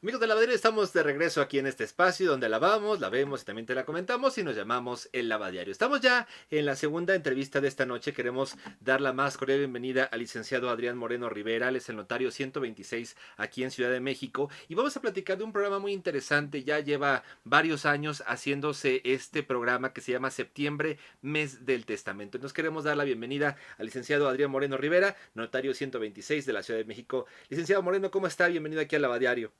Amigos de Lavadiario, estamos de regreso aquí en este espacio donde lavamos, la vemos y también te la comentamos y nos llamamos El Lavadiario. Estamos ya en la segunda entrevista de esta noche. Queremos dar la más cordial bienvenida al licenciado Adrián Moreno Rivera. Él es el notario 126 aquí en Ciudad de México y vamos a platicar de un programa muy interesante. Ya lleva varios años haciéndose este programa que se llama Septiembre, Mes del Testamento. Nos queremos dar la bienvenida al licenciado Adrián Moreno Rivera, notario 126 de la Ciudad de México. Licenciado Moreno, ¿cómo está? Bienvenido aquí al Lavadiario.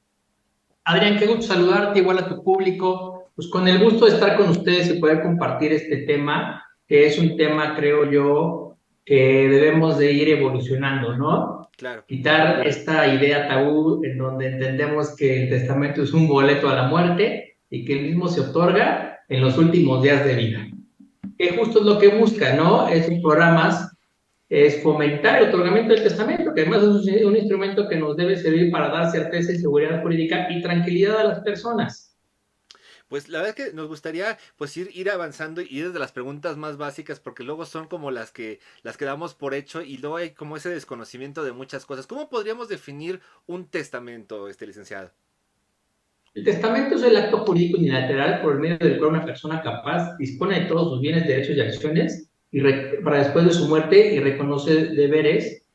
Adrián, qué gusto saludarte, igual a tu público. Pues con el gusto de estar con ustedes y poder compartir este tema, que es un tema, creo yo, que debemos de ir evolucionando, ¿no? Claro. Quitar esta idea tabú en donde entendemos que el testamento es un boleto a la muerte y que el mismo se otorga en los últimos días de vida. Que justo es lo que busca, ¿no? Esos programas es fomentar el otorgamiento del testamento, que además es un instrumento que nos debe servir para dar certeza y seguridad jurídica y tranquilidad a las personas. Pues la verdad es que nos gustaría pues ir avanzando y desde las preguntas más básicas porque luego son como las que damos por hecho y luego hay como ese desconocimiento de muchas cosas. ¿Cómo podríamos definir un testamento, licenciado? El testamento es el acto jurídico unilateral por el medio del cual una persona capaz dispone de todos sus bienes, derechos y acciones para después de su muerte y reconoce deberes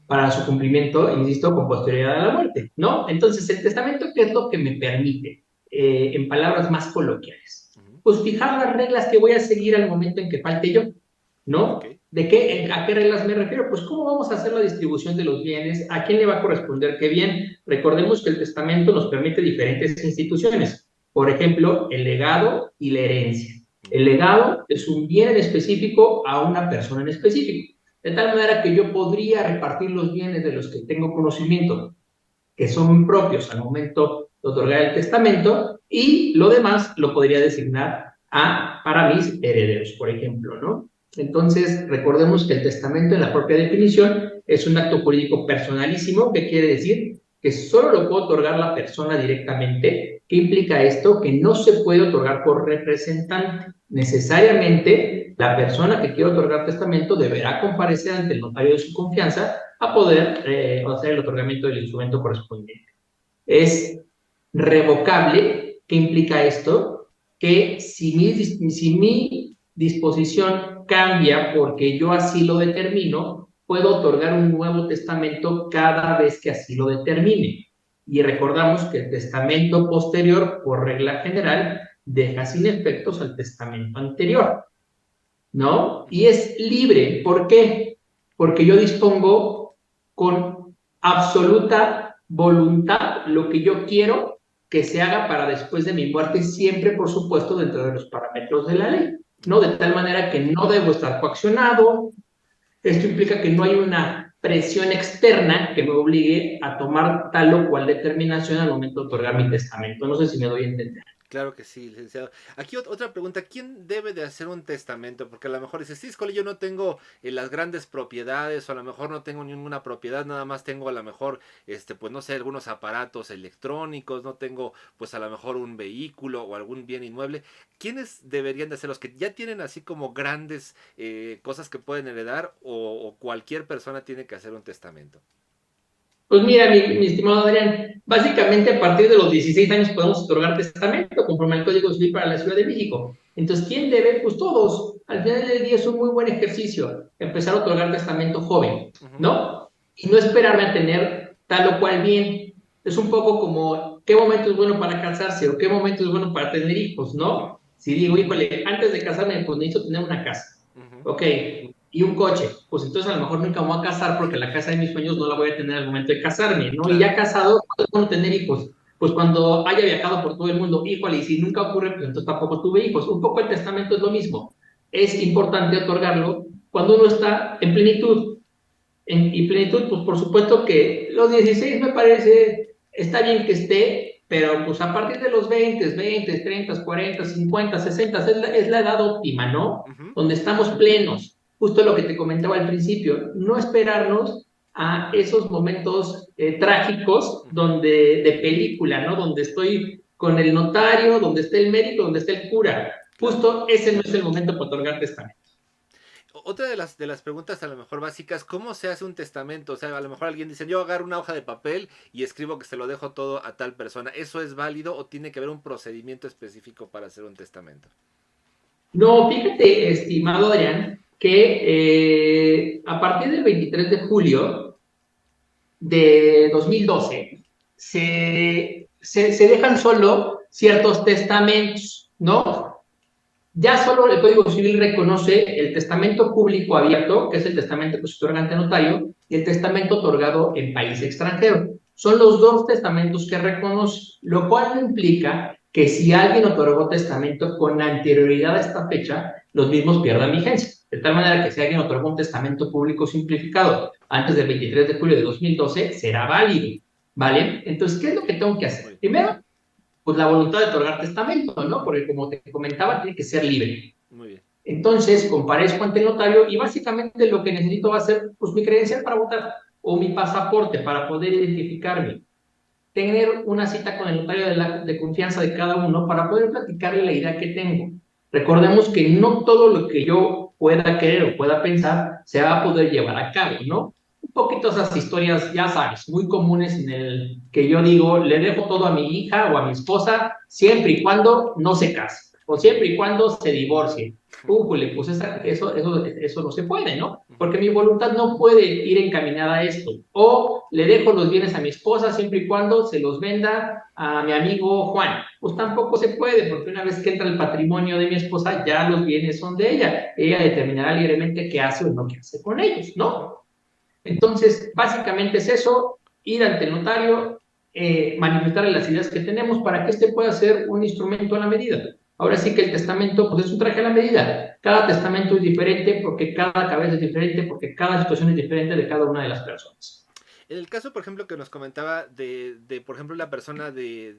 para su cumplimiento, insisto, con posterioridad a la muerte, ¿no? Entonces, el testamento, ¿qué es lo que me permite? En palabras más coloquiales, pues fijar las reglas que voy a seguir al momento en que falte yo, ¿no? Ok. ¿A qué reglas me refiero? Pues cómo vamos a hacer la distribución de los bienes, a quién le va a corresponder qué bien. Recordemos que el testamento nos permite diferentes instituciones, por ejemplo, el legado y la herencia. El legado es un bien en específico a una persona en específico, de tal manera que yo podría repartir los bienes de los que tengo conocimiento, que son propios al momento de otorgar el testamento, y lo demás lo podría designar para mis herederos, por ejemplo, ¿no? Entonces, recordemos que el testamento, en la propia definición, es un acto jurídico personalísimo, que quiere decir que solo lo puede otorgar la persona directamente. ¿Qué implica esto? Que no se puede otorgar por representante. Necesariamente, la persona que quiere otorgar testamento deberá comparecer ante el notario de su confianza a poder hacer el otorgamiento del instrumento correspondiente. Es revocable. ¿Qué implica esto? Que si mi disposición cambia porque yo así lo determino, puedo otorgar un nuevo testamento cada vez que así lo determine. Y recordamos que el testamento posterior, por regla general, deja sin efectos al testamento anterior, ¿no? Y es libre. ¿Por qué? Porque yo dispongo con absoluta voluntad lo que yo quiero que se haga para después de mi muerte, siempre, por supuesto, dentro de los parámetros de la ley, ¿no? De tal manera que no debo estar coaccionado. Esto implica que no hay una presión externa que me obligue a tomar tal o cual determinación al momento de otorgar mi testamento. No sé si me doy a entender. Claro que sí, licenciado. Aquí otra pregunta, ¿quién debe de hacer un testamento? Porque a lo mejor dices, sí, Scoli, yo no tengo las grandes propiedades, o a lo mejor no tengo ninguna propiedad, nada más tengo a lo mejor, pues no sé, algunos aparatos electrónicos, no tengo, pues a lo mejor un vehículo o algún bien inmueble. ¿Quiénes deberían de ser los que ya tienen así como grandes cosas que pueden heredar o cualquier persona tiene que hacer un testamento? Pues mira, mi estimado Adrián, básicamente a partir de los 16 años podemos otorgar testamento conforme al Código Civil para la Ciudad de México. Entonces, ¿quién debe? Pues todos. Al final del día es un muy buen ejercicio empezar a otorgar testamento joven, ¿no? Y no esperarme a tener tal o cual bien. Es un poco como, ¿qué momento es bueno para casarse o qué momento es bueno para tener hijos, ¿no? Si digo, híjole, antes de casarme, pues necesito tener una casa. Ok, y un coche, pues entonces a lo mejor nunca me voy a casar porque la casa de mis sueños no la voy a tener al momento de casarme, ¿no? Y Claro. ya casado, ¿cuándo puedo tener hijos? Pues cuando haya viajado por todo el mundo, híjole, y si nunca ocurre, pues entonces tampoco tuve hijos. Un poco el testamento es lo mismo. Es importante otorgarlo cuando uno está en plenitud. Y plenitud, pues por supuesto que los 16 me parece, está bien que esté, pero pues a partir de los 20, 30, 40, 50, 60, es la edad óptima, ¿no? Donde estamos plenos. Justo lo que te comentaba al principio, no esperarnos a esos momentos trágicos de película, ¿no? Donde estoy con el notario, donde está el médico, donde está el cura. Claro. Justo ese no es el momento para otorgar testamento. Otra de las preguntas a lo mejor básicas, ¿cómo se hace un testamento? O sea, a lo mejor alguien dice, yo agarro una hoja de papel y escribo que se lo dejo todo a tal persona. ¿Eso es válido o tiene que haber un procedimiento específico para hacer un testamento? No, fíjate, estimado Adrián, que a partir del 23 de julio de 2012 se dejan solo ciertos testamentos, ¿no? Ya solo el Código Civil reconoce el testamento público abierto, que es el testamento que se otorga ante notario, y el testamento otorgado en país extranjero. Son los dos testamentos que reconoce, lo cual no implica que si alguien otorgó testamento con anterioridad a esta fecha, los mismos pierdan vigencia. De tal manera que si alguien otorgó un testamento público simplificado antes del 23 de julio de 2012, será válido, ¿vale? Entonces, ¿qué es lo que tengo que hacer? Primero, pues la voluntad de otorgar testamento, ¿no? Porque como te comentaba, tiene que ser libre. Muy bien. Entonces, comparezco ante el notario y básicamente lo que necesito va a ser, pues, mi credencial para votar o mi pasaporte para poder identificarme. Tener una cita con el notario de confianza de cada uno para poder platicarle la idea que tengo. Recordemos que no todo lo que yo pueda querer o pueda pensar se va a poder llevar a cabo, ¿no? Un poquito esas historias, ya sabes, muy comunes en el que yo digo, le dejo todo a mi hija o a mi esposa siempre y cuando no se case o siempre y cuando se divorcie. Pues eso no se puede, ¿no? Porque mi voluntad no puede ir encaminada a esto. O le dejo los bienes a mi esposa siempre y cuando se los venda a mi amigo Juan. Pues tampoco se puede, porque una vez que entra el patrimonio de mi esposa, ya los bienes son de ella. Ella determinará libremente qué hace o no qué hace con ellos, ¿no? Entonces, básicamente es eso, ir ante el notario, manifestarle las ideas que tenemos para que este pueda ser un instrumento a la medida. Ahora sí que el testamento, pues es un traje a la medida. Cada testamento es diferente porque cada cabeza es diferente, porque cada situación es diferente de cada una de las personas. En el caso, por ejemplo, que nos comentaba por ejemplo, la persona de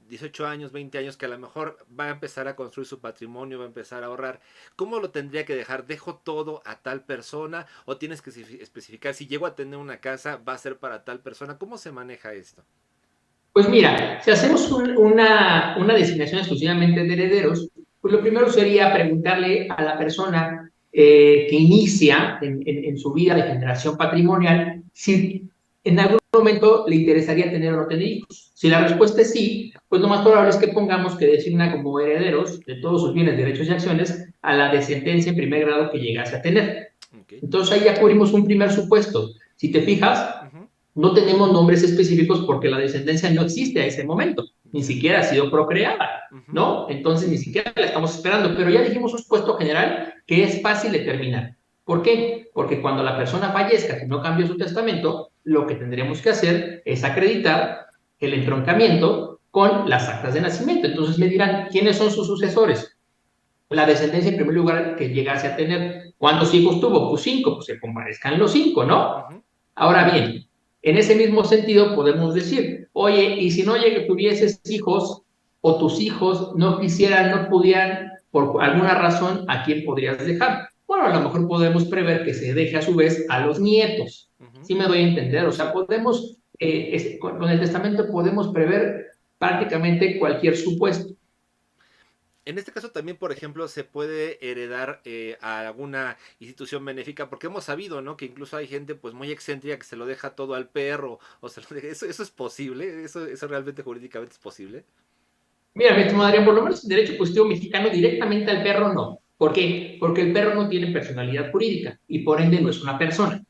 18 años, 20 años, que a lo mejor va a empezar a construir su patrimonio, va a empezar a ahorrar, ¿cómo lo tendría que dejar? ¿Dejo todo a tal persona o tienes que especificar si llego a tener una casa, va a ser para tal persona? ¿Cómo se maneja esto? Pues mira, si hacemos una designación exclusivamente de herederos, pues lo primero sería preguntarle a la persona que inicia en su vida de generación patrimonial si en algún momento le interesaría tener o no tener hijos. Si la respuesta es sí, pues lo más probable es que pongamos que designa como herederos de todos sus bienes, derechos y acciones a la descendencia en primer grado que llegase a tener. Okay. Entonces ahí ya cubrimos un primer supuesto. Si te fijas, no tenemos nombres específicos porque la descendencia no existe a ese momento, ni siquiera ha sido procreada, ¿no? Entonces ni siquiera la estamos esperando, pero ya dijimos un supuesto general que es fácil determinar. ¿Por qué? Porque cuando la persona fallezca, si no cambió su testamento, lo que tendremos que hacer es acreditar el entroncamiento con las actas de nacimiento. Entonces me dirán, ¿quiénes son sus sucesores? La descendencia en primer lugar que llegase a tener. ¿Cuántos hijos tuvo? Pues 5, pues se comparezcan los 5, ¿no? Ahora bien, en ese mismo sentido podemos decir, oye, y si no tuvieses hijos o tus hijos no quisieran, no pudieran, por alguna razón, ¿a quién podrías dejar? Bueno, a lo mejor podemos prever que se deje a su vez a los nietos. ¿Sí me doy a entender? O sea, podemos, con el testamento podemos prever prácticamente cualquier supuesto. En este caso también, por ejemplo, se puede heredar a alguna institución benéfica, porque hemos sabido, ¿no? Que incluso hay gente pues muy excéntrica que se lo deja todo al perro, o se lo deja. ¿Eso es posible? ¿Eso realmente jurídicamente es posible? Mira, mi estimado Adrián, por lo menos en derecho positivo mexicano directamente al perro no. ¿Por qué? Porque el perro no tiene personalidad jurídica y por ende no es una persona.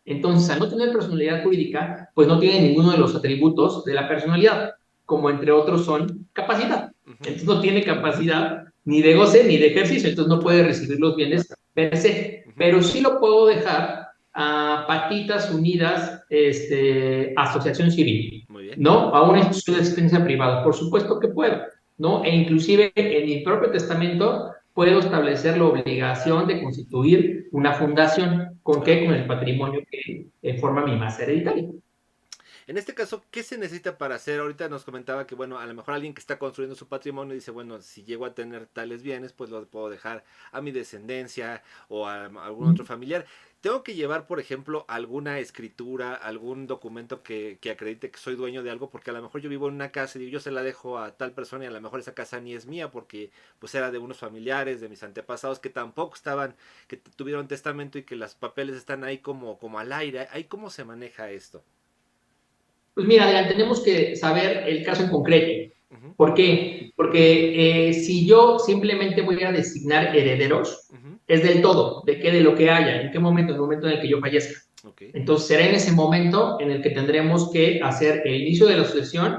Entonces, al no tener personalidad jurídica, pues no tiene ninguno de los atributos de la personalidad, como entre otros son capacidad. Entonces no tiene capacidad ni de goce ni de ejercicio, entonces no puede recibir los bienes per se. Pero sí lo puedo dejar a Patitas Unidas, Asociación Civil, ¿no? A una institución de asistencia privada, por supuesto que puedo, ¿no? E inclusive en mi propio testamento puedo establecer la obligación de constituir una fundación. ¿Con qué? Con el patrimonio que forma mi masa hereditaria. En este caso, ¿qué se necesita para hacer? Ahorita nos comentaba que, bueno, a lo mejor alguien que está construyendo su patrimonio dice, bueno, si llego a tener tales bienes, pues los puedo dejar a mi descendencia o a algún otro familiar. Tengo que llevar, por ejemplo, alguna escritura, algún documento que acredite que soy dueño de algo, porque a lo mejor yo vivo en una casa y yo se la dejo a tal persona y a lo mejor esa casa ni es mía porque pues era de unos familiares, de mis antepasados que tampoco estaban, que tuvieron testamento y que los papeles están ahí como al aire. ¿Ahí cómo se maneja esto? Pues mira, Adrián, tenemos que saber el caso en concreto. Ujú, ¿Por qué? Porque si yo simplemente voy a designar herederos, ujú, es del todo, de qué, de lo que haya, en qué momento, en el momento en el que yo fallezca. ok. Entonces será en ese momento en el que tendremos que hacer el inicio de la sucesión,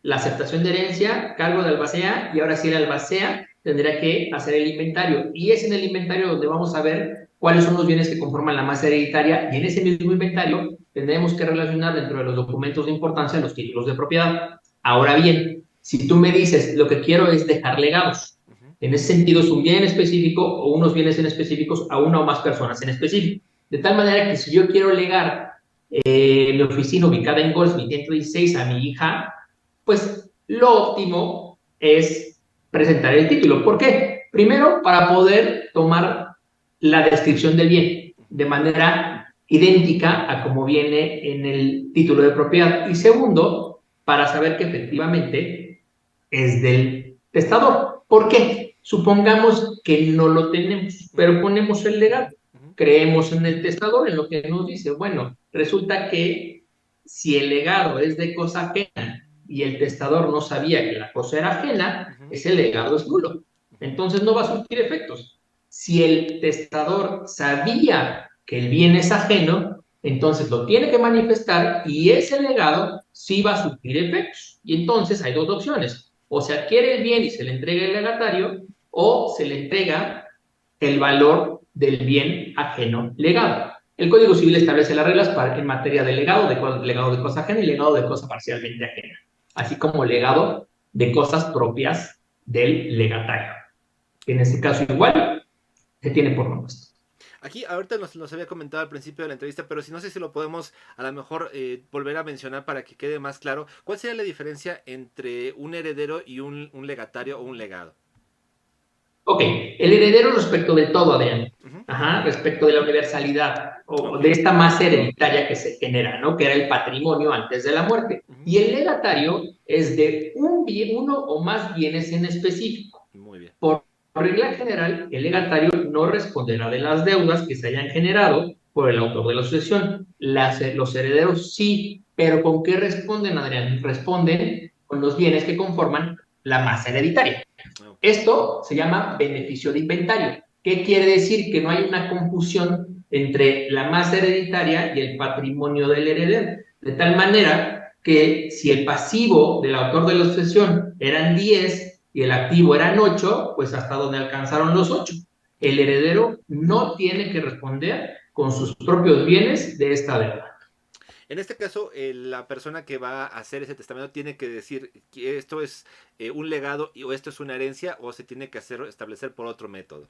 la aceptación de herencia, cargo de albacea, y ahora sí el albacea tendrá que hacer el inventario. Y es en el inventario donde vamos a ver cuáles son los bienes que conforman la masa hereditaria, y en ese mismo inventario tendremos que relacionar dentro de los documentos de importancia los títulos de propiedad. Ahora bien, si tú me dices, lo que quiero es dejar legados, Ujú, en ese sentido es un bien específico o unos bienes en específicos a una o más personas en específico. De tal manera que si yo quiero legar mi oficina ubicada en Goldsmith 116 a mi hija, pues lo óptimo es presentar el título. ¿Por qué? Primero, para poder tomar la descripción del bien de manera idéntica a como viene en el título de propiedad. Y segundo, para saber que efectivamente es del testador. ¿Por qué? Supongamos que no lo tenemos, ujú, pero ponemos el legado. ujú, Creemos en el testador, en lo que nos dice. Bueno, resulta que si el legado es de cosa ajena y el testador no sabía que la cosa era ajena, ujú, ese legado es nulo. ujú, Entonces no va a surtir efectos. Si el testador sabía que el bien es ajeno, entonces lo tiene que manifestar y ese legado sí va a surtir efectos. Y entonces hay dos opciones. O se adquiere el bien y se le entrega el legatario, o se le entrega el valor del bien ajeno legado. El Código Civil establece las reglas en materia de legado, legado de cosa ajena y legado de cosa parcialmente ajena, así como legado de cosas propias del legatario. En este caso igual, se tiene por nombre. aquí ahorita nos había comentado al principio de la entrevista, pero si no sé si lo podemos a lo mejor volver a mencionar para que quede más claro. ¿Cuál sería la diferencia entre un heredero y un legatario o un legado? Ok, el heredero respecto de todo, Adrián. Ujú, Ajá, respecto de la universalidad o ok. de esta masa hereditaria que se genera, ¿no? Que era el patrimonio antes de la muerte. Ujú, Y el legatario es de un bien, uno o más bienes en específico. muy bien. Por regla general, el legatario no responderá de las deudas que se hayan generado por el autor de la sucesión. Los herederos sí, pero ¿con qué responden, Adrián? Responden con los bienes que conforman la masa hereditaria. Ok. Esto se llama beneficio de inventario. ¿Qué quiere decir? Que no hay una confusión entre la masa hereditaria y el patrimonio del heredero. De tal manera que si el pasivo del autor de la sucesión eran 10 y el activo eran 8, pues hasta donde alcanzaron los 8. El heredero no tiene que responder con sus propios bienes de esta deuda. En este caso, la persona que va a hacer ese testamento tiene que decir que esto es un legado o esto es una herencia o se tiene que establecer por otro método.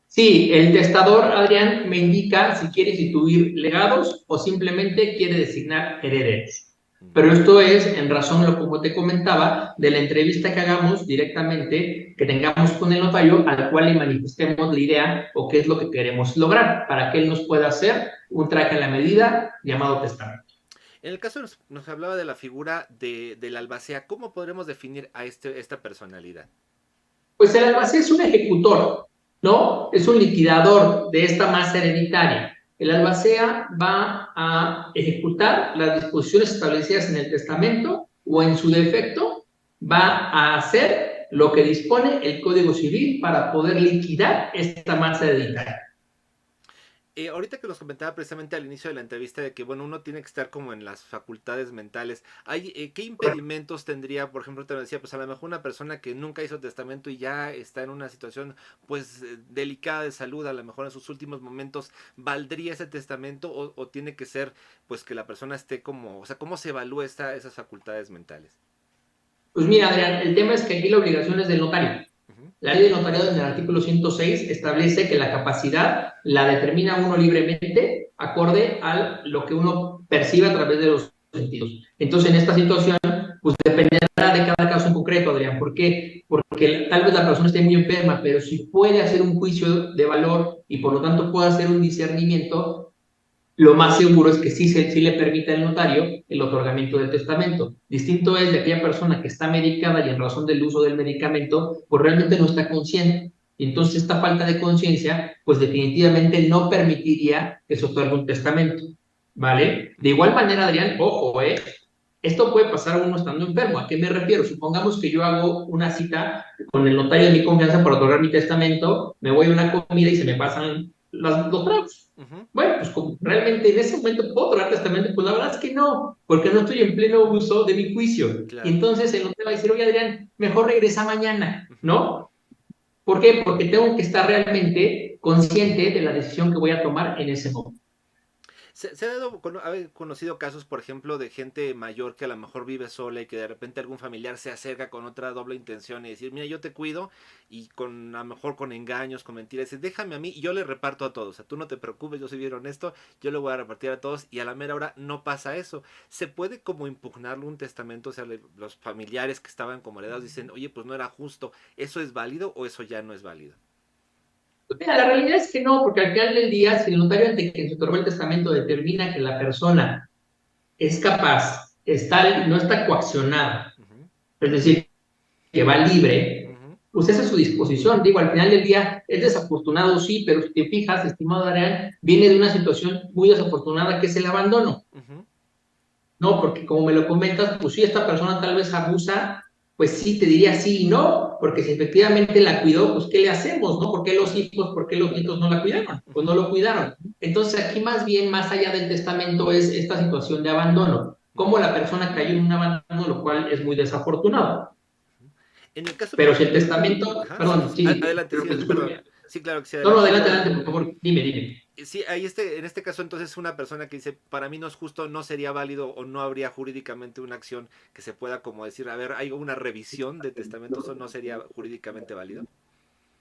Sí, el testador, Adrián, me indica si quiere instituir legados o simplemente quiere designar herederos. Mm. Pero esto es en razón, como te comentaba, de la entrevista que hagamos directamente, que tengamos con el notario, al cual le manifestemos la idea o qué es lo que queremos lograr, para que él nos pueda hacer un traje a la medida llamado testamento. En el caso nos hablaba de la figura del albacea, ¿cómo podremos definir a esta personalidad? Pues el albacea es un ejecutor, ¿no? Es un liquidador de esta masa hereditaria. El albacea va a ejecutar las disposiciones establecidas en el testamento o en su defecto va a hacer lo que dispone el Código Civil para poder liquidar esta masa hereditaria. Ahorita que nos comentaba precisamente al inicio de la entrevista de que, bueno, uno tiene que estar como en las facultades mentales, ¿qué impedimentos tendría, por ejemplo, te lo decía, pues a lo mejor una persona que nunca hizo testamento y ya está en una situación, pues, delicada de salud, a lo mejor en sus últimos momentos, ¿valdría ese testamento o tiene que ser, pues, que la persona esté como, o sea, cómo se evalúa esas facultades mentales? Pues mira, Adrián, el tema es que aquí la obligación es del notario. Ujú, La ley de notariado en el artículo 106 establece que la capacidad la determina uno libremente acorde a lo que uno percibe a través de los sentidos. Entonces, en esta situación, pues dependerá de cada caso en concreto, Adrián. ¿Por qué? Porque tal vez la persona esté muy enferma, pero si puede hacer un juicio de valor y por lo tanto puede hacer un discernimiento, lo más seguro es que sí le permita al notario el otorgamiento del testamento. Distinto es de aquella persona que está medicada y en razón del uso del medicamento, pues realmente no está consciente. Entonces, esta falta de conciencia, pues definitivamente no permitiría que se otorgue un testamento, ¿vale? De igual manera, Adrián, ojo, esto puede pasar a uno estando enfermo. ¿A qué me refiero? Supongamos que yo hago una cita con el notario de mi confianza para otorgar mi testamento, me voy a una comida y se me pasan los tragos. Bueno, pues como realmente en ese momento puedo otorgar testamento, pues la verdad es que no, porque no estoy en pleno uso de mi juicio. Claro. Y entonces el notario va a decir, oye Adrián, mejor regresa mañana, ¿no? ¿Por qué? Porque tengo que estar realmente consciente de la decisión que voy a tomar en ese momento. Se ha dado, ha conocido casos, por ejemplo, de gente mayor que a lo mejor vive sola y que de repente algún familiar se acerca con otra doble intención y decir, mira, yo te cuido, y con a lo mejor con engaños, con mentiras, dice, déjame a mí y yo le reparto a todos. O sea, tú no te preocupes, yo soy bien honesto, yo le voy a repartir a todos, y a la mera hora no pasa eso. ¿Se puede como impugnarle un testamento? O sea, los familiares que estaban como heredados dicen, oye, pues no era justo, ¿eso es válido o eso ya no es válido? Mira, la realidad es que no, porque al final del día, si el notario ante quien se otorgó el testamento determina que la persona es capaz, no está coaccionada, es decir, que va libre, pues esa es su disposición. Digo, al final del día es desafortunado, sí, pero si te fijas, estimado Ariel, viene de una situación muy desafortunada que es el abandono. No, porque como me lo comentas, pues sí, esta persona tal vez abusa, pues sí, te diría sí y no, porque si efectivamente la cuidó, pues ¿qué le hacemos, no? ¿Por qué los hijos, por qué los nietos no la cuidaron? Pues no lo cuidaron. Entonces aquí más bien, más allá del testamento, es esta situación de abandono. Cómo la persona cayó en un abandono, lo cual es muy desafortunado. En el caso, pero si el testamento, ajá, perdón, sí, adelante, sí, perdón. Sí, claro que sí, no, adelante. adelante, por favor, dime. Sí, ahí en este caso entonces una persona que dice, para mí no es justo, no sería válido o no habría jurídicamente una acción que se pueda como decir, a ver, hay una revisión de testamentos o no sería jurídicamente válido.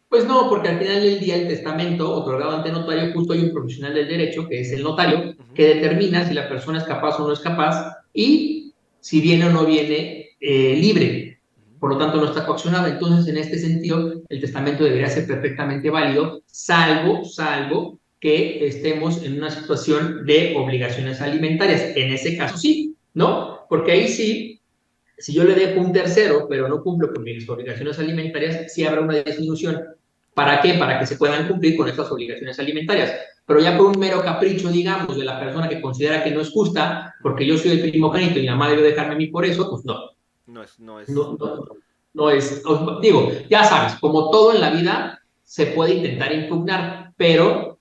Pues no, porque al final del día el testamento otorgado ante notario, justo hay un profesional del derecho, que es el notario, que determina si la persona es capaz o no es capaz y si viene o no viene libre. Por lo tanto, no está coaccionado. Entonces, en este sentido, el testamento debería ser perfectamente válido, salvo que estemos en una situación de obligaciones alimentarias. En ese caso sí, ¿no? Porque ahí sí, si yo le dejo un tercero, pero no cumplo con mis obligaciones alimentarias, sí habrá una disminución. ¿Para qué? Para que se puedan cumplir con estas obligaciones alimentarias. Pero ya por un mero capricho, digamos, de la persona que considera que no es justa, porque yo soy el primogénito y la madre debe dejarme a mí por eso, pues no. No es, digo, ya sabes, como todo en la vida, se puede intentar impugnar, pero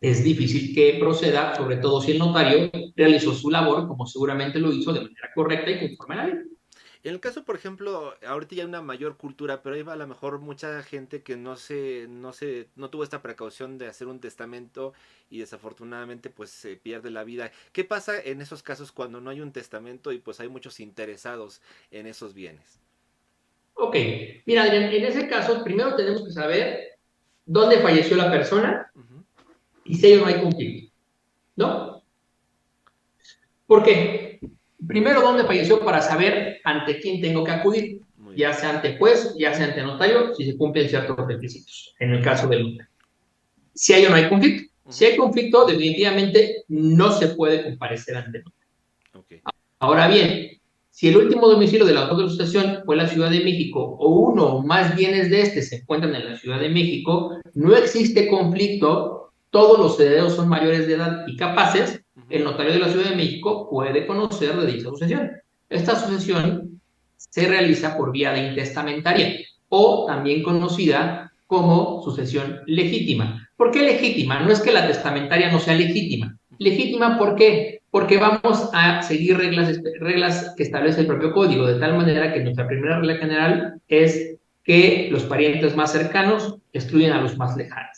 es difícil que proceda, sobre todo si el notario realizó su labor, como seguramente lo hizo de manera correcta y conforme a la ley. En el caso, por ejemplo, ahorita ya hay una mayor cultura, pero hay a lo mejor mucha gente que no tuvo esta precaución de hacer un testamento y desafortunadamente pues se pierde la vida. ¿Qué pasa en esos casos cuando no hay un testamento y pues hay muchos interesados en esos bienes? Ok, mira, en ese caso, primero tenemos que saber dónde falleció la persona y si no hay conflicto, ¿no? ¿Por qué? Primero, dónde falleció para saber ante quién tengo que acudir, ya sea ante juez, ya sea ante notario, si se cumplen ciertos requisitos, en el caso del notario. Si hay o no hay conflicto. Si hay conflicto, definitivamente no se puede comparecer ante notario. Ahora bien, si el último domicilio del autor de la sucesión fue la Ciudad de México o uno o más bienes de este se encuentran en la Ciudad de México, no existe conflicto, todos los herederos son mayores de edad y capaces, el notario de la Ciudad de México puede conocer de dicha sucesión. Esta sucesión se realiza por vía de intestamentaria o también conocida como sucesión legítima. ¿Por qué legítima? No es que la testamentaria no sea legítima. Legítima, ¿por qué? Porque vamos a seguir reglas que establece el propio código, de tal manera que nuestra primera regla general es que los parientes más cercanos excluyen a los más lejanos.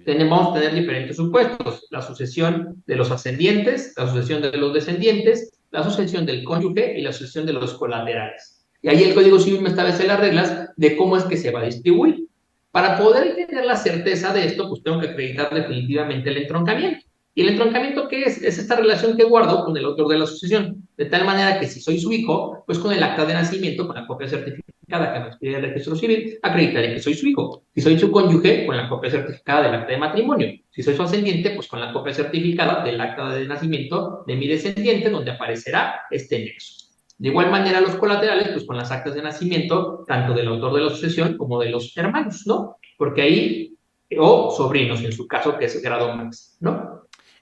Vamos a tener diferentes supuestos, la sucesión de los ascendientes, la sucesión de los descendientes, la sucesión del cónyuge y la sucesión de los colaterales. Y ahí el Código Civil me establece las reglas de cómo es que se va a distribuir. Para poder tener la certeza de esto, pues tengo que acreditar definitivamente el entroncamiento. ¿Y el entroncamiento qué es? Es esta relación que guardo con el autor de la sucesión, de tal manera que si soy su hijo, pues con el acta de nacimiento, con la copia certificada que me expide el registro civil, acreditaré que soy su hijo. Si soy su cónyuge, con la copia certificada del acta de matrimonio. Si soy su ascendiente, pues con la copia certificada del acta de nacimiento de mi descendiente, donde aparecerá este nexo. De igual manera, los colaterales, pues con las actas de nacimiento, tanto del autor de la sucesión como de los hermanos, ¿no? Porque ahí, o sobrinos en su caso, que es grado máximo, ¿no?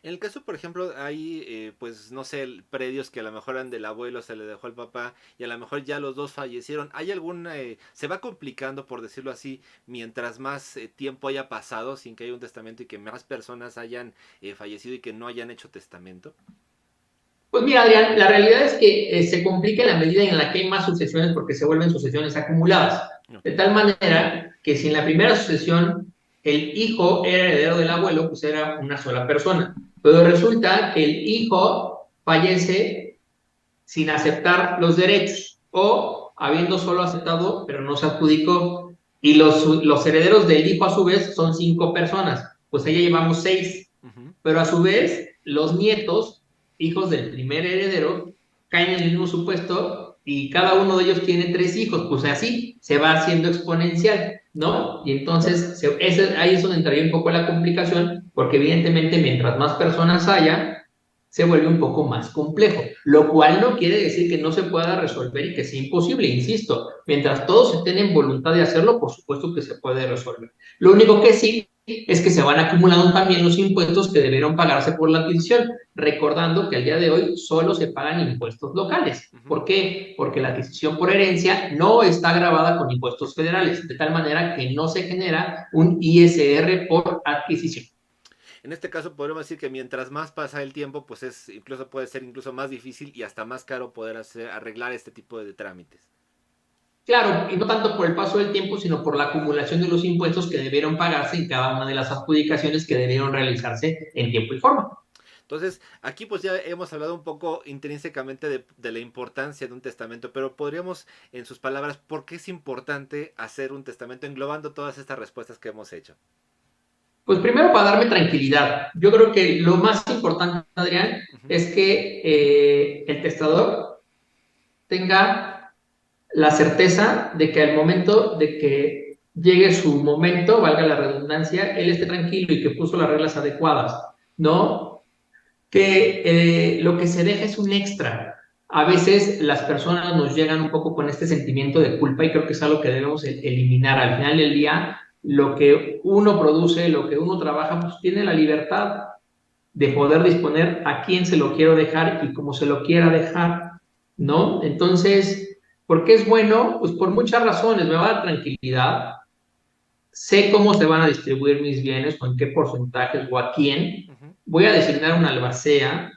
En el caso, por ejemplo, hay, pues, no sé, predios que a lo mejor eran del abuelo, se le dejó al papá, y a lo mejor ya los dos fallecieron. ¿Hay alguna, se va complicando, por decirlo así, mientras más tiempo haya pasado sin que haya un testamento y que más personas hayan fallecido y que no hayan hecho testamento? Pues mira, Adrián, la realidad es que se complica en la medida en la que hay más sucesiones porque se vuelven sucesiones acumuladas. De Ok. tal manera que si en la primera sucesión el hijo era heredero del abuelo, pues era una sola persona. Pero resulta que el hijo fallece sin aceptar los derechos o habiendo solo aceptado, pero no se adjudicó. Y los herederos del hijo a su vez son 5 personas. Pues ahí ya llevamos 6. Ujú. Pero a su vez, los nietos, hijos del primer heredero, caen en el mismo supuesto y cada uno de ellos tiene 3 hijos. Pues así se va haciendo exponencial, Claro. ¿no? Y entonces ahí es donde entraría un poco la complicación, porque evidentemente mientras más personas haya, se vuelve un poco más complejo, lo cual no quiere decir que no se pueda resolver y que sea imposible, insisto, mientras todos estén en voluntad de hacerlo, por supuesto que se puede resolver. Lo único que sí es que se van acumulando también los impuestos que debieron pagarse por la adquisición, recordando que al día de hoy solo se pagan impuestos locales. Ujú. ¿Por qué? Porque la adquisición por herencia no está grabada con impuestos federales, de tal manera que no se genera un ISR por adquisición. En este caso podríamos decir que mientras más pasa el tiempo, pues es incluso puede ser incluso más difícil y hasta más caro poder arreglar este tipo de trámites. Claro, y no tanto por el paso del tiempo, sino por la acumulación de los impuestos que debieron pagarse en cada una de las adjudicaciones que debieron realizarse en tiempo y forma. Entonces, aquí pues ya hemos hablado un poco intrínsecamente de la importancia de un testamento, pero podríamos, en sus palabras, ¿por qué es importante hacer un testamento englobando todas estas respuestas que hemos hecho? Pues primero para darme tranquilidad. Yo creo que lo más importante, Adrián, Ujú. es que el testador tenga la certeza de que al momento de que llegue su momento, valga la redundancia, él esté tranquilo y que puso las reglas adecuadas, ¿no? Que lo que se deja es un extra. A veces las personas nos llegan un poco con este sentimiento de culpa y creo que es algo que debemos eliminar. Al final del día, lo que uno produce, lo que uno trabaja, pues tiene la libertad de poder disponer a quién se lo quiero dejar y cómo se lo quiera dejar, ¿no? Entonces, ¿por qué es bueno? Pues por muchas razones. Me va a dar tranquilidad, sé cómo se van a distribuir mis bienes, con qué porcentajes o a quién. Ujú. Voy a designar una albacea,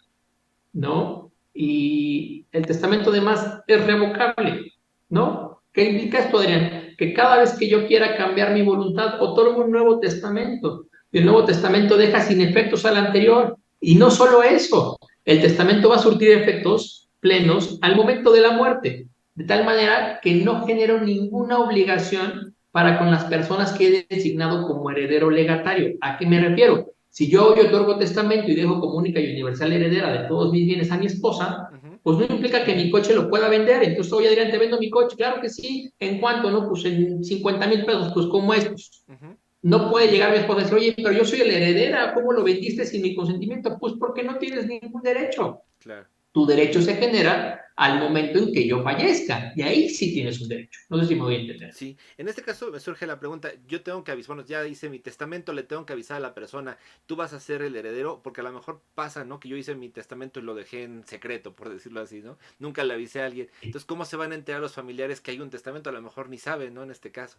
¿no? Y el testamento además es revocable, ¿no? ¿Qué implica esto, Adrián? Que cada vez que yo quiera cambiar mi voluntad, otorgo un nuevo testamento. Y el nuevo testamento deja sin efectos al anterior. Y no solo eso, el testamento va a surtir efectos plenos al momento de la muerte, de tal manera que no genero ninguna obligación para con las personas que he designado como heredero legatario. ¿A qué me refiero? Si yo hoy otorgo testamento y dejo como única y universal heredera de todos mis bienes a mi esposa, Ujú. pues no implica que mi coche lo pueda vender. Entonces, oye, Adrián, te vendo mi coche. Claro que sí. ¿En cuánto? No, pues en 50,000 pesos. Pues, ¿cómo es? Pues, Ujú. no puede llegar mi esposa y decir, oye, pero yo soy la heredera. ¿Cómo lo vendiste sin mi consentimiento? Pues porque no tienes ningún derecho. Claro. Tu derecho se genera al momento en que yo fallezca. Y ahí sí tienes un derecho. No sé si me voy a entender. Sí, en este caso me surge la pregunta, yo tengo que avisar, bueno, ya hice mi testamento, le tengo que avisar a la persona, tú vas a ser el heredero, porque a lo mejor pasa, ¿no? Que yo hice mi testamento y lo dejé en secreto, por decirlo así, ¿no? Nunca le avisé a alguien. Entonces, ¿cómo se van a enterar los familiares que hay un testamento? A lo mejor ni saben, ¿no? En este caso.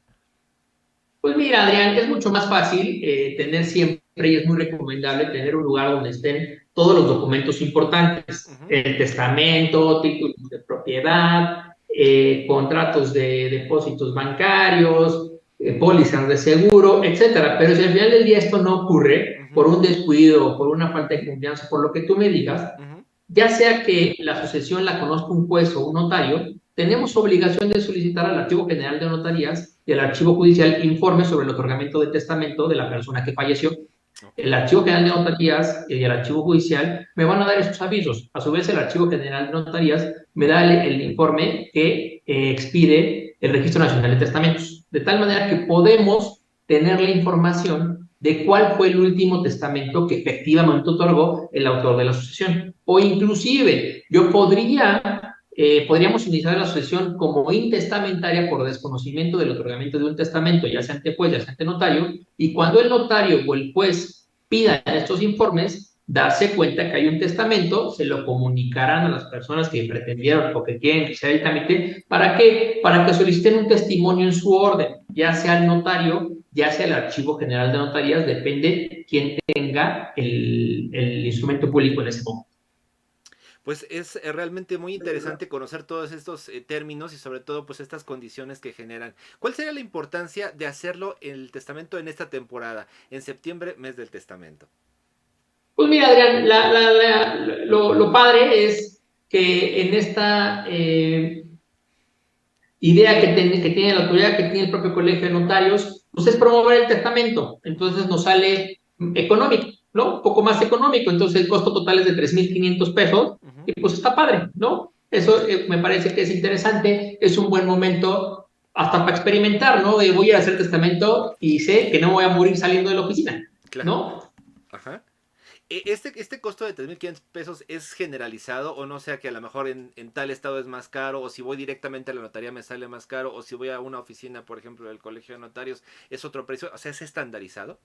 Pues mira, Adrián, es mucho más fácil tener siempre, y es muy recomendable tener un lugar donde estén todos los documentos importantes, Ujú. el testamento, títulos de propiedad, contratos de depósitos bancarios, pólizas de seguro, etcétera. Pero si al final del día esto no ocurre por Ujú. un descuido, por una falta de confianza, por lo que tú me digas, Ujú. ya sea que la sucesión la conozca un juez o un notario, tenemos obligación de solicitar al Archivo General de Notarías y al Archivo Judicial informes sobre el otorgamiento de testamento de la persona que falleció. Ok. El Archivo General de Notarías y el Archivo Judicial me van a dar esos avisos. A su vez, el Archivo General de Notarías me da el informe que expide el Registro Nacional de Testamentos. De tal manera que podemos tener la información de cuál fue el último testamento que efectivamente otorgó el autor de la sucesión. O inclusive, podríamos iniciar la sucesión como intestamentaria por desconocimiento del otorgamiento de un testamento, ya sea ante juez, ya sea ante notario, y cuando el notario o el juez pidan estos informes, darse cuenta que hay un testamento, se lo comunicarán a las personas que pretendieron o que quieren que sea el trámite. ¿Para qué? Para que soliciten un testimonio en su orden, ya sea el notario, ya sea el Archivo General de Notarías, depende quién tenga el instrumento público en ese momento. Pues es realmente muy interesante conocer todos estos términos y sobre todo pues estas condiciones que generan. ¿Cuál sería la importancia de hacerlo en el testamento en esta temporada, en septiembre, mes del testamento? Pues mira, Adrián, lo padre es que en esta idea que tiene la autoridad, que tiene el propio colegio de notarios, pues es promover el testamento. Entonces nos sale económico, ¿no? Un poco más económico. Entonces el costo total es de 3,500 pesos Ujú. y pues está padre, ¿no? Eso me parece que es interesante, es un buen momento hasta para experimentar, ¿no? De voy a hacer testamento y sé que no voy a morir saliendo de la oficina, Claro. ¿no? Ajá. Este costo de 3,500 pesos es generalizado o no sea que a lo mejor en tal estado es más caro o si voy directamente a la notaría me sale más caro o si voy a una oficina, por ejemplo, del colegio de notarios es otro precio, o sea, es estandarizado.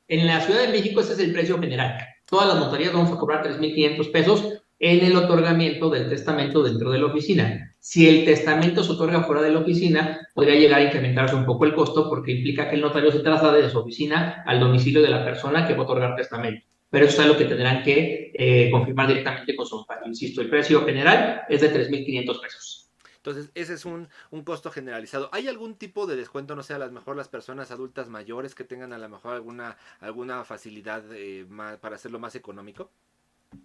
En la Ciudad de México ese es el precio general. Todas las notarías vamos a cobrar 3,500 pesos en el otorgamiento del testamento dentro de la oficina. Si el testamento se otorga fuera de la oficina, podría llegar a incrementarse un poco el costo porque implica que el notario se traslade de su oficina al domicilio de la persona que va a otorgar testamento. Pero eso es algo que tendrán que confirmar directamente con su notario. Insisto, el precio general es de 3,500 pesos. Entonces, ese es un costo generalizado. ¿Hay algún tipo de descuento, no sé, a lo mejor las personas adultas mayores que tengan a lo mejor alguna facilidad para hacerlo más económico?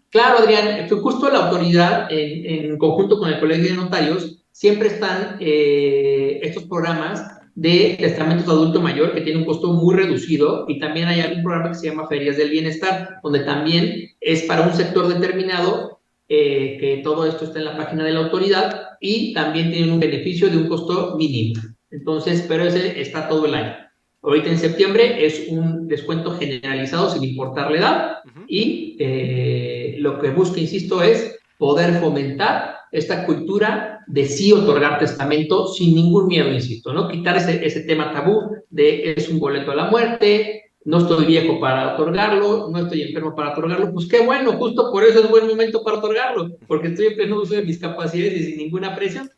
Claro, Adrián, fue justo la autoridad, en conjunto con el Colegio de Notarios, siempre están estos programas de testamentos de adulto mayor que tienen un costo muy reducido y también hay algún programa que se llama Ferias del Bienestar, donde también es para un sector determinado, que todo esto está en la página de la autoridad y también tienen un beneficio de un costo mínimo. Entonces, pero ese está todo el año. Ahorita en septiembre es un descuento generalizado sin importar la edad Ujú. y lo que busca, insisto, es poder fomentar esta cultura de sí otorgar testamento sin ningún miedo, insisto, ¿no? Quitar ese tema tabú de es un boleto a la muerte, no estoy viejo para otorgarlo, no estoy enfermo para otorgarlo, pues qué bueno, justo por eso es buen momento para otorgarlo, porque estoy en pleno uso de mis capacidades y sin ninguna presión.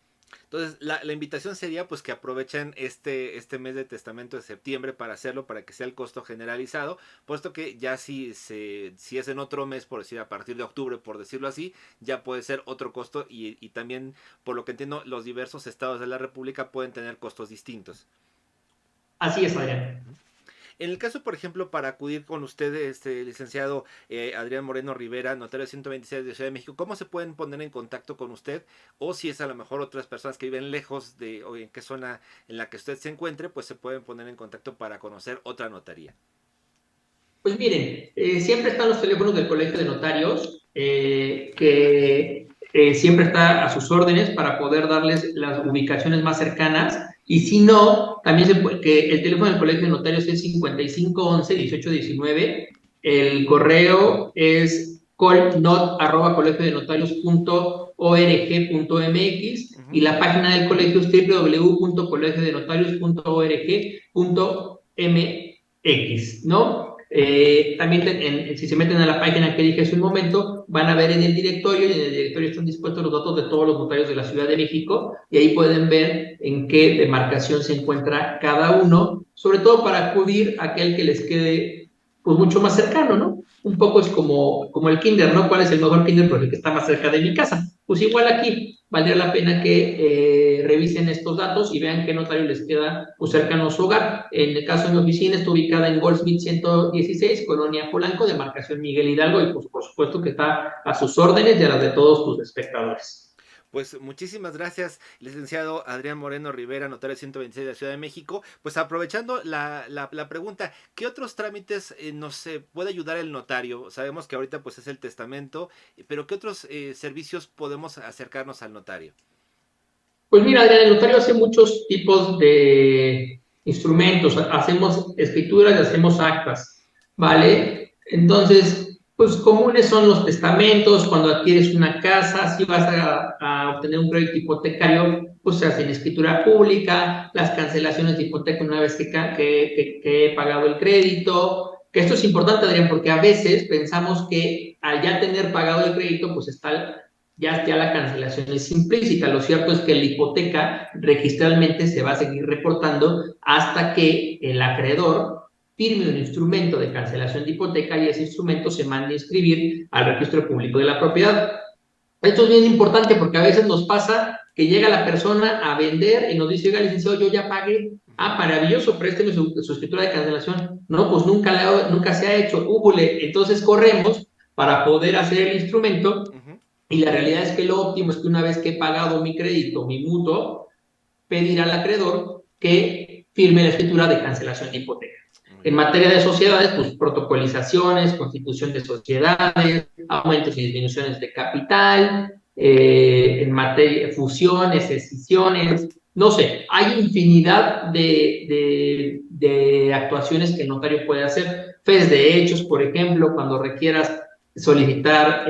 Entonces, la invitación sería pues que aprovechen este mes de testamento de septiembre para hacerlo, para que sea el costo generalizado, puesto que ya si es en otro mes, por decir a partir de octubre, por decirlo así, ya puede ser otro costo y también, por lo que entiendo, los diversos estados de la República pueden tener costos distintos. Así es, Adrián. En el caso, por ejemplo, para acudir con usted, licenciado Adrián Moreno Rivera, notario 126 de Ciudad de México, ¿cómo se pueden poner en contacto con usted? O si es a lo mejor otras personas que viven lejos de, o en qué zona en la que usted se encuentre, pues se pueden poner en contacto para conocer otra notaría. Pues miren, siempre están los teléfonos del Colegio de Notarios, que siempre está a sus órdenes para poder darles las ubicaciones más cercanas. Y si no, también que el teléfono del Colegio de Notarios es 5511-1819. El correo es colnot@colegiodenotarios.org.mx Uh -huh. y la página del colegio es www.colegiodenotarios.org.mx, ¿no? También si se meten a la página que dije hace un momento, van a ver en el directorio y en el directorio están dispuestos los datos de todos los notarios de la Ciudad de México y ahí pueden ver en qué demarcación se encuentra cada uno, sobre todo para acudir a aquel que les quede pues mucho más cercano, ¿no? Un poco es como el kinder, ¿no? ¿Cuál es el mejor kinder? Pues el que está más cerca de mi casa. Pues igual aquí, valdría la pena que revisen estos datos y vean qué notario les queda pues, cercano a su hogar. En el caso de mi oficina, está ubicada en Goldsmith 116, Colonia Polanco, demarcación Miguel Hidalgo, y pues por supuesto que está a sus órdenes y a las de todos tus espectadores. Pues muchísimas gracias, licenciado Adrián Moreno Rivera, notario 126 de la Ciudad de México. Pues aprovechando la pregunta, ¿qué otros trámites nos puede ayudar el notario? Sabemos que ahorita pues es el testamento, pero ¿qué otros servicios podemos acercarnos al notario? Pues mira, Adrián, el notario hace muchos tipos de instrumentos, hacemos escrituras y hacemos actas, ¿vale? Entonces, pues comunes son los testamentos, cuando adquieres una casa, si vas a obtener un crédito hipotecario, pues se hace en escritura pública, las cancelaciones de hipoteca una vez que he pagado el crédito, que esto es importante, Adrián, porque a veces pensamos que al ya tener pagado el crédito, pues ya la cancelación es implícita. Lo cierto es que la hipoteca registralmente se va a seguir reportando hasta que el acreedor firme un instrumento de cancelación de hipoteca y ese instrumento se mande a inscribir al registro público de la propiedad. Esto es bien importante porque a veces nos pasa que llega la persona a vender y nos dice, oiga, licenciado, yo ya pagué. Ah, maravilloso, présteme su escritura de cancelación. No, pues nunca se ha hecho. Entonces corremos para poder hacer el instrumento. Y la realidad es que lo óptimo es que una vez que he pagado mi crédito, mi mutuo, pedir al acreedor que firme la escritura de cancelación de hipoteca. En materia de sociedades, pues protocolizaciones, constitución de sociedades, aumentos y disminuciones de capital, en materia de fusiones, escisiones, no sé, hay infinidad de actuaciones que el notario puede hacer. Fes de hechos, por ejemplo, cuando requieras solicitar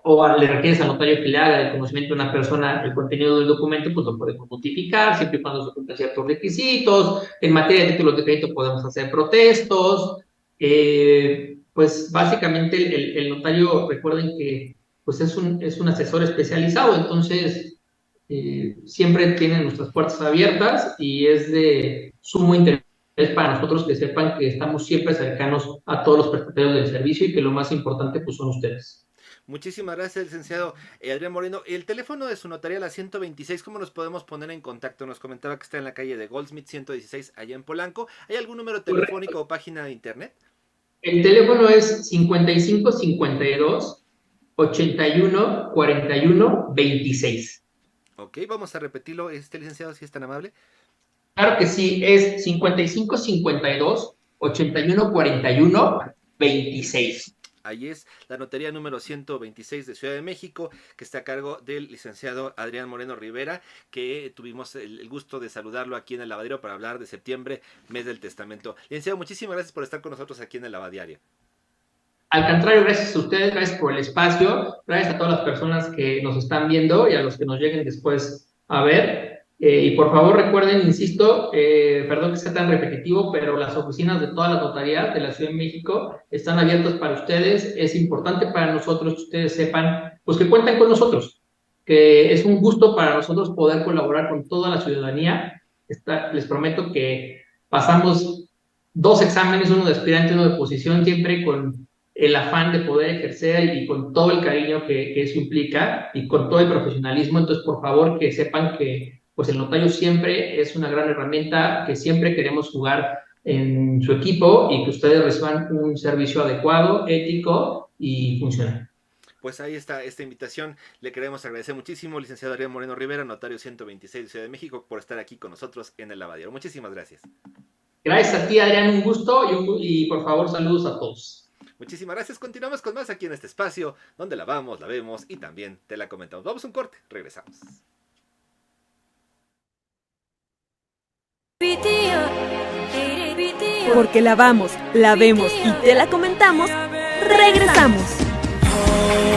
o le requieres al notario que le haga el conocimiento de una persona el contenido del documento, pues lo podemos notificar, siempre y cuando se cumplan ciertos requisitos. En materia de títulos de crédito podemos hacer protestos. Pues básicamente el notario, recuerden que pues es un asesor especializado, entonces siempre tienen nuestras puertas abiertas y es de sumo interés para nosotros que sepan que estamos siempre cercanos a todos los prestatarios del servicio y que lo más importante pues son ustedes. Muchísimas gracias, licenciado Adrián Moreno. El teléfono de su notaría, la 126, ¿cómo nos podemos poner en contacto? Nos comentaba que está en la calle de Goldsmith 116, allá en Polanco. ¿Hay algún número telefónico o página de internet? El teléfono es 55 52 81 41 26. Ok, vamos a repetirlo, licenciado, si es tan amable. Claro que sí, es 55 52 81 41 26. Ahí es la notaría número 126 de Ciudad de México, que está a cargo del licenciado Adrián Moreno Rivera, que tuvimos el gusto de saludarlo aquí en el Lavadiario para hablar de septiembre, mes del testamento. Licenciado, muchísimas gracias por estar con nosotros aquí en el Lavadiario. Al contrario, gracias a ustedes, gracias por el espacio, gracias a todas las personas que nos están viendo y a los que nos lleguen después a ver. Y por favor recuerden, insisto, perdón que sea tan repetitivo, pero las oficinas de todas las notarías de la Ciudad de México están abiertas para ustedes. Es importante para nosotros que ustedes sepan, pues que cuentan con nosotros, que es un gusto para nosotros poder colaborar con toda la ciudadanía. Les prometo que pasamos 2 exámenes, uno de aspirante y uno de oposición, siempre con el afán de poder ejercer y con todo el cariño que eso implica y con todo el profesionalismo. Entonces, por favor, que sepan que pues el notario siempre es una gran herramienta, que siempre queremos jugar en su equipo y que ustedes reciban un servicio adecuado, ético y funcional. Pues ahí está esta invitación. Le queremos agradecer muchísimo, licenciado Adrián Moreno Rivera, notario 126 de Ciudad de México, por estar aquí con nosotros en el Lavadiario. Muchísimas gracias. Gracias a ti, Adrián, un gusto y por favor, saludos a todos. Muchísimas gracias. Continuamos con más aquí en este espacio, donde la vamos, la vemos y también te la comentamos. Vamos a un corte, regresamos. Porque la vamos, la vemos y te la comentamos, regresamos.